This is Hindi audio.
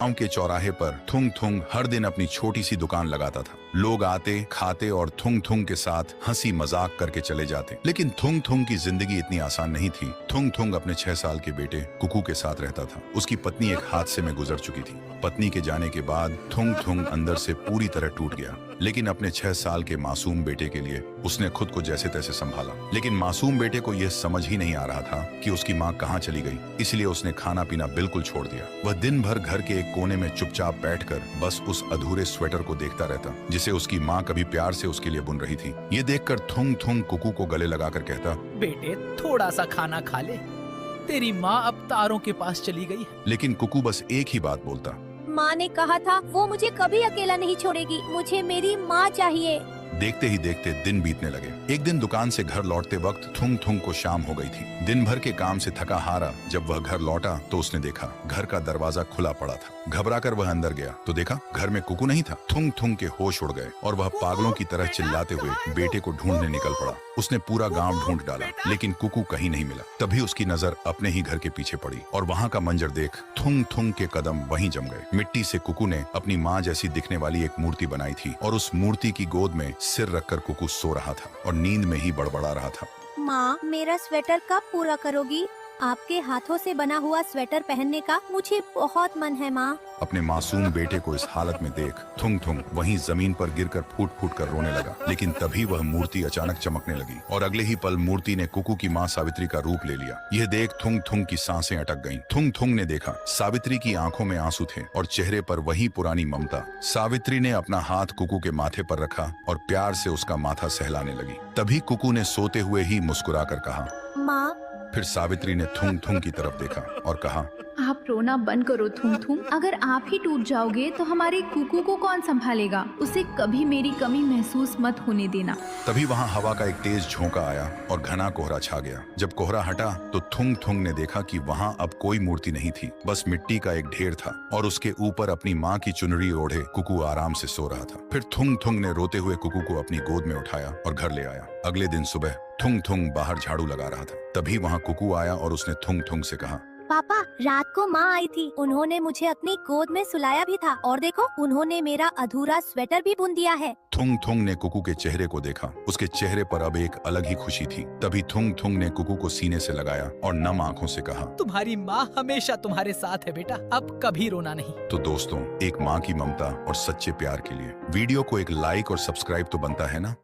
गांव के चौराहे पर थुंग थुंग हर दिन अपनी छोटी सी दुकान लगाता था। लोग आते खाते और थुंग थुंग के साथ हंसी मजाक करके चले जाते। लेकिन थुंग थुंग की जिंदगी इतनी आसान नहीं थी। थुंग थुंग अपने 6 साल के बेटे कुकू के साथ रहता था। उसकी पत्नी एक हादसे में गुजर चुकी थी। पत्नी के जाने के बाद थुंग थुंग अंदर से पूरी तरह टूट गया। लेकिन अपने 6 साल के मासूम बेटे के लिए उसने खुद को जैसे तैसे संभाला। लेकिन मासूम बेटे को यह समझ ही नहीं आ रहा था कि उसकी माँ कहाँ चली गई, इसलिए उसने खाना पीना बिल्कुल छोड़ दिया। वह दिन भर घर के एक कोने में चुपचाप बैठकर बस उस अधूरे स्वेटर को देखता रहता जिसे उसकी माँ कभी प्यार से उसके लिए बुन रही थी। ये देखकर थुंग थुंग कुकू को गले लगाकर कहता, बेटे थोड़ा सा खाना खा ले, तेरी माँ अब तारों के पास चली गई है। लेकिन कुकू बस एक ही बात बोलता, माँ ने कहा था वो मुझे कभी अकेला नहीं छोड़ेगी, मुझे मेरी माँ चाहिए। देखते ही देखते दिन बीतने लगे। एक दिन दुकान से घर लौटते वक्त थुंग थुंग को शाम हो गई थी। दिन भर के काम से थका हारा जब वह घर लौटा तो उसने देखा घर का दरवाजा खुला पड़ा था। घबराकर वह अंदर गया तो देखा घर में कुकू नहीं था। थुंग थुंग के होश उड़ गए और वह पागलों की तरह चिल्लाते हुए बेटे को ढूंढने निकल पड़ा। उसने पूरा गांव ढूंढ डाला लेकिन कुकू कहीं नहीं मिला। तभी उसकी नजर अपने ही घर के पीछे पड़ी और वहां का मंजर देख थुंग थुंग के कदम वहीं जम गए। मिट्टी से कुकू ने अपनी माँ जैसी दिखने वाली एक मूर्ति बनाई थी और उस मूर्ति की गोद में सिर रखकर कुकू सो रहा था और नींद में ही बड़बड़ा रहा था। माँ, मेरा स्वेटर कब पूरा करोगी? आपके हाथों से बना हुआ स्वेटर पहनने का मुझे बहुत मन है माँ। अपने मासूम बेटे को इस हालत में देख थुंग थुंग वहीं जमीन पर गिरकर फूट फूट कर रोने लगा। लेकिन तभी वह मूर्ति अचानक चमकने लगी और अगले ही पल मूर्ति ने कुकू की माँ सावित्री का रूप ले लिया। यह देख थुंग थुंग की सांसें अटक गईं। थुंग थुंग ने देखा सावित्री की आंखों में आंसू थे और चेहरे पर वही पुरानी ममता। सावित्री ने अपना हाथ कुकू के माथे पर रखा और प्यार से उसका माथा सहलाने लगी। तभी कुकू ने सोते हुए ही मुस्कुराकर कहा, माँ। फिर सावित्री ने थुंग थुंग की तरफ देखा और कहा, आप रोना बंद करो थुंग थुंग। अगर आप ही टूट जाओगे तो हमारे कुकू को कौन संभालेगा? उसे कभी मेरी कमी महसूस मत होने देना। तभी वहां हवा का एक तेज झोंका आया और घना कोहरा छा गया। जब कोहरा हटा तो थुंग थुंग ने देखा कि वहां अब कोई मूर्ति नहीं थी, बस मिट्टी का एक ढेर था और उसके ऊपर अपनी माँ की चुनरी ओढ़े कुकू आराम से सो रहा था। फिर थुंग थुंग ने रोते हुए कुकू को अपनी गोद में उठाया और घर ले आया। अगले दिन सुबह थुंग थुंग बाहर झाड़ू लगा रहा था। तभी वहां कुकू आया और उसने थुंग थुंग से कहा, पापा, रात को माँ आई थी, उन्होंने मुझे अपनी गोद में सुलाया भी था और देखो उन्होंने मेरा अधूरा स्वेटर भी बुन दिया है। थुंग थुंग ने कुकू के चेहरे को देखा। उसके चेहरे पर अब एक अलग ही खुशी थी। तभी थुंग थुंग ने कुकू को सीने से लगाया और नम आंखों से कहा, तुम्हारी माँ हमेशा तुम्हारे साथ है बेटा, अब कभी रोना नहीं। तो दोस्तों, एक माँ की ममता और सच्चे प्यार के लिए वीडियो को एक लाइक और सब्सक्राइब तो बनता है ना।